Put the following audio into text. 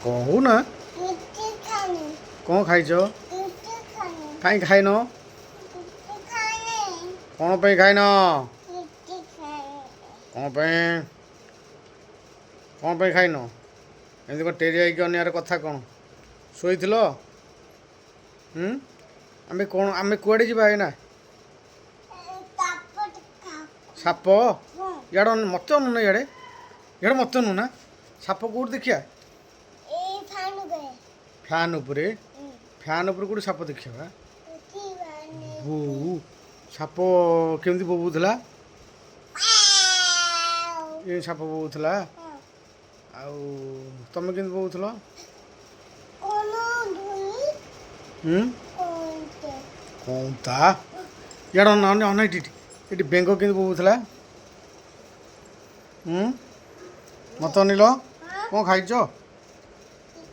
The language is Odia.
କହୁନା କ'ଣ ଖାଇଛ? କାହିଁ ଖାଇନ? କ'ଣ ପାଇଁ ଖାଇନ? କ'ଣ ପାଇଁ ଖାଇନ? ଏମିତି କ'ଣ ଟେରି ହେଇକି ଅନ୍ୟର କଥା କ'ଣ? ଶୋଇଥିଲ? ଆମେ କୁଆଡ଼େ ଯିବା ଏଇନା? ସାପ ଇଆଡ଼େ ମୋତେ ଅନୁନ ଇଆଡ଼େ ମୋତେ ଅନୁନା ସାପ କେଉଁଠି ଦେଖିବା? ଫ୍ୟାନ୍ ଉପରେ କେଉଁଠି ସାପ ଦେଖିବା? ବୋଉ ସାପ କେମିତି ବୋବୁଥିଲା? ଏ ସାପ ବୋବୁଥିଲା ଆଉ ତମେ କେମିତି ବୋବୁଥିଲ? କଉତା ଇଆଡ଼େ ଅନେକ ଏଠି ବେଙ୍ଗ କେମିତି ବୋବୁଥିଲା? ମୋତେ ଅନିଲ କ'ଣ ଖାଇଛ?